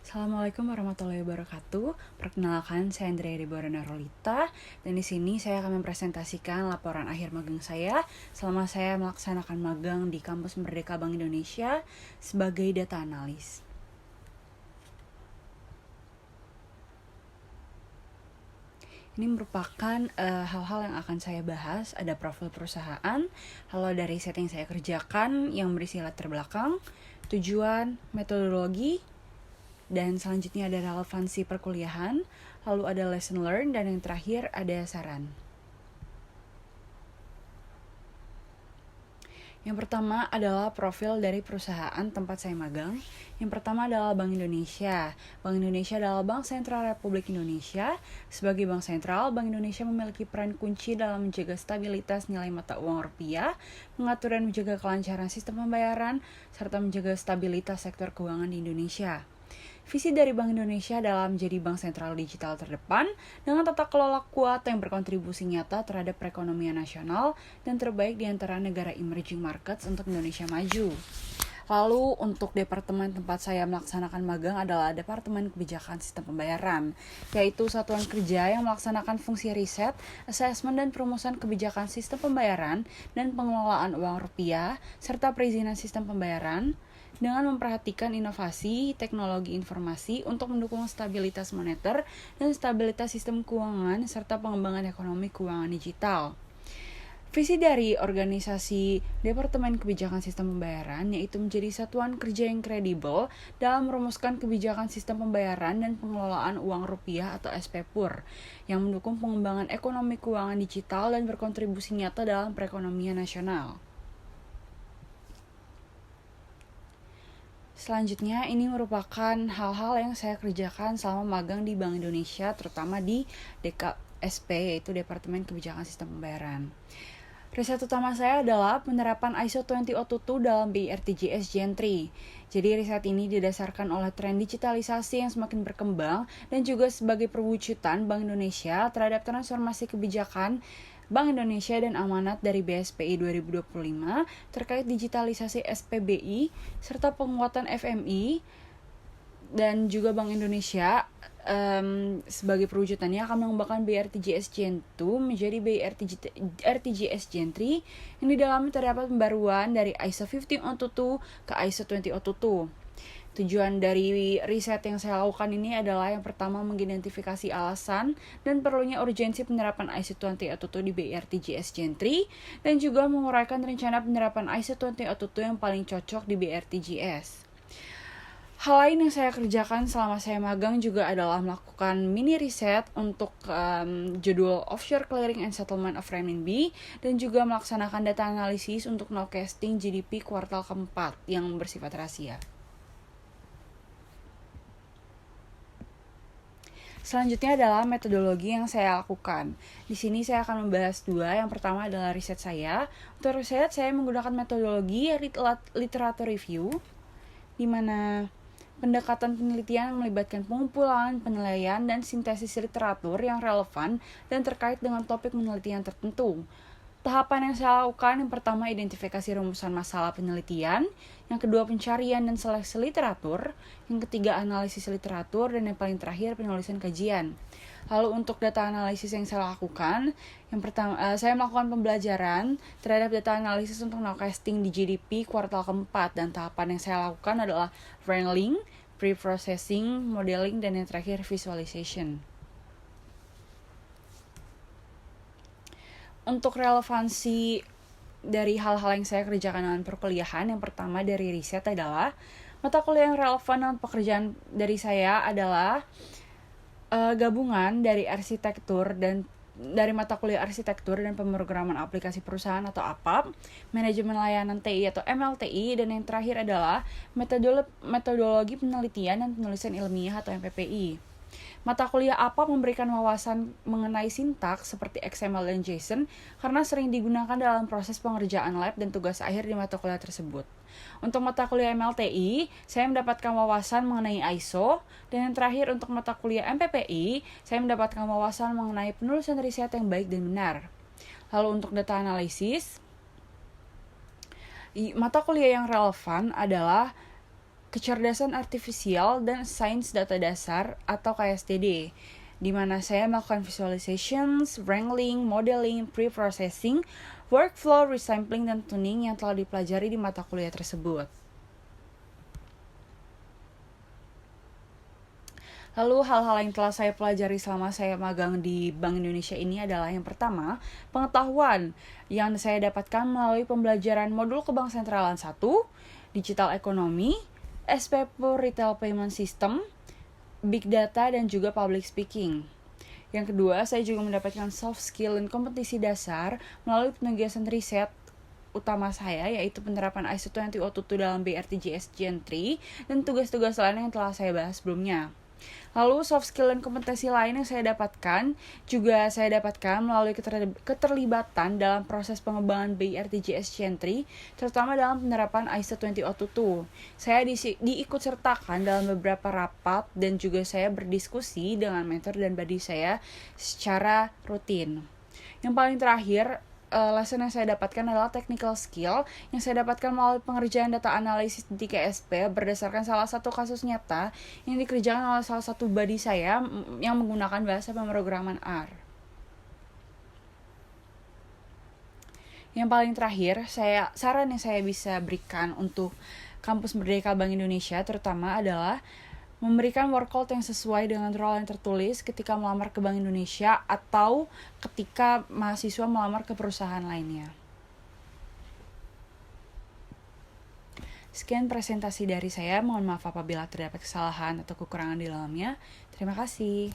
Assalamualaikum warahmatullahi wabarakatuh. Perkenalkan, saya Andrea Deborana Rolita dan di sini saya akan mempresentasikan laporan akhir magang saya selama saya melaksanakan magang di Kampus Merdeka Bank Indonesia sebagai data analis. Ini merupakan hal-hal yang akan saya bahas. Ada profil perusahaan, lalu ada riset yang saya kerjakan yang berisi latar belakang, tujuan, metodologi, dan selanjutnya ada relevansi perkuliahan, lalu ada lesson learned, dan yang terakhir ada saran. Yang pertama adalah profil dari perusahaan tempat saya magang. Yang pertama adalah Bank Indonesia. Bank Indonesia adalah Bank Sentral Republik Indonesia. Sebagai bank sentral, Bank Indonesia memiliki peran kunci dalam menjaga stabilitas nilai mata uang rupiah, mengatur dan menjaga kelancaran sistem pembayaran, serta menjaga stabilitas sektor keuangan di Indonesia. Visi dari Bank Indonesia adalah menjadi bank sentral digital terdepan dengan tata kelola kuat yang berkontribusi nyata terhadap perekonomian nasional dan terbaik di antara negara emerging markets untuk Indonesia maju. Lalu untuk departemen tempat saya melaksanakan magang adalah Departemen Kebijakan Sistem Pembayaran, yaitu satuan kerja yang melaksanakan fungsi riset, asesmen dan perumusan kebijakan sistem pembayaran dan pengelolaan uang rupiah, serta perizinan sistem pembayaran, dengan memperhatikan inovasi teknologi informasi untuk mendukung stabilitas moneter dan stabilitas sistem keuangan serta pengembangan ekonomi keuangan digital. Visi dari organisasi Departemen Kebijakan Sistem Pembayaran yaitu menjadi satuan kerja yang kredibel dalam merumuskan kebijakan sistem pembayaran dan pengelolaan uang rupiah atau SPPUR yang mendukung pengembangan ekonomi keuangan digital dan berkontribusi nyata dalam perekonomian nasional. Selanjutnya, ini merupakan hal-hal yang saya kerjakan selama magang di Bank Indonesia, terutama di DKSP, yaitu Departemen Kebijakan Sistem Pembayaran. Riset utama saya adalah penerapan ISO 20022 dalam BI-RTGS Gen 3. Jadi riset ini didasarkan oleh tren digitalisasi yang semakin berkembang dan juga sebagai perwujudan Bank Indonesia terhadap transformasi kebijakan Bank Indonesia dan amanat dari BSPI 2025 terkait digitalisasi SPBI serta penguatan FMI dan juga Bank Indonesia sebagai perwujudannya akan mengembangkan BI-RTGS Gen 2 menjadi BI-RTGS Gen 3 yang di dalamnya terdapat pembaruan dari ISO 15022 ke ISO 20022. Tujuan dari riset yang saya lakukan ini adalah yang pertama mengidentifikasi alasan dan perlunya urgensi penerapan ISO 20022 di BI-RTGS Gen 3 dan juga menguraikan rencana penerapan ISO 20022 yang paling cocok di BI-RTGS. Hal lain yang saya kerjakan selama saya magang juga adalah melakukan mini riset untuk judul Offshore Clearing and Settlement of Renminbi dan juga melaksanakan data analisis untuk nowcasting GDP kuartal keempat yang bersifat rahasia. Selanjutnya adalah metodologi yang saya lakukan. Di sini saya akan membahas dua. Yang pertama adalah riset saya. Untuk riset saya menggunakan metodologi literatur review, di mana pendekatan penelitian melibatkan pengumpulan, penilaian, dan sintesis literatur yang relevan dan terkait dengan topik penelitian tertentu. Tahapan yang saya lakukan, yang pertama identifikasi rumusan masalah penelitian, yang kedua pencarian dan seleksi literatur, yang ketiga analisis literatur, dan yang paling terakhir penulisan kajian. Lalu untuk data analisis yang saya lakukan, yang pertama saya melakukan pembelajaran terhadap data analisis untuk nowcasting di GDP kuartal keempat, dan tahapan yang saya lakukan adalah wrangling, pre-processing, modeling, dan yang terakhir visualization. Untuk relevansi dari hal-hal yang saya kerjakan dengan perkuliahan, yang pertama dari riset adalah mata kuliah yang relevan dengan pekerjaan dari saya adalah gabungan dari arsitektur dan dari mata kuliah arsitektur dan pemrograman aplikasi perusahaan atau APAP, manajemen layanan TI atau MLTI, dan yang terakhir adalah metodologi penelitian dan penulisan ilmiah atau MPPI. Mata kuliah APA memberikan wawasan mengenai sintaks seperti XML dan JSON karena sering digunakan dalam proses pengerjaan lab dan tugas akhir di mata kuliah tersebut. Untuk mata kuliah MLTI, saya mendapatkan wawasan mengenai ISO, dan yang terakhir untuk mata kuliah MPPI, saya mendapatkan wawasan mengenai penulisan riset yang baik dan benar. Lalu untuk data analisis, mata kuliah yang relevan adalah kecerdasan artifisial dan sains data dasar atau KSDD, di mana saya melakukan visualizations, wrangling, modeling, pre-processing, workflow, resampling, dan tuning yang telah dipelajari di mata kuliah tersebut. Lalu hal-hal yang telah saya pelajari selama saya magang di Bank Indonesia ini adalah yang pertama, pengetahuan yang saya dapatkan melalui pembelajaran modul Kebank Sentralan 1, Digital Ekonomi, SPP Retail Payment System, Big Data, dan juga Public Speaking. Yang kedua, saya juga mendapatkan soft skill dan kompetisi dasar melalui penugasan riset utama saya, yaitu penerapan ISO 20022 dalam BRTGS Gen 3 dan tugas-tugas lain yang telah saya bahas sebelumnya. Lalu soft skill dan kompetensi lain yang saya dapatkan melalui keterlibatan dalam proses pengembangan BI RTGS Gen 3, terutama dalam penerapan ISO 20022. Saya diikut sertakan dalam beberapa rapat dan juga saya berdiskusi dengan mentor dan buddy saya secara rutin. Yang paling terakhir, lesson yang saya dapatkan adalah technical skill yang saya dapatkan melalui pengerjaan data analisis di KSP berdasarkan salah satu kasus nyata yang dikerjakan oleh salah satu buddy saya yang menggunakan bahasa pemrograman R. Yang paling terakhir, saran yang saya bisa berikan untuk Kampus Merdeka Bank Indonesia terutama adalah memberikan work code yang sesuai dengan role yang tertulis ketika melamar ke Bank Indonesia atau ketika mahasiswa melamar ke perusahaan lainnya. Sekian presentasi dari saya, mohon maaf apabila terdapat kesalahan atau kekurangan di dalamnya. Terima kasih.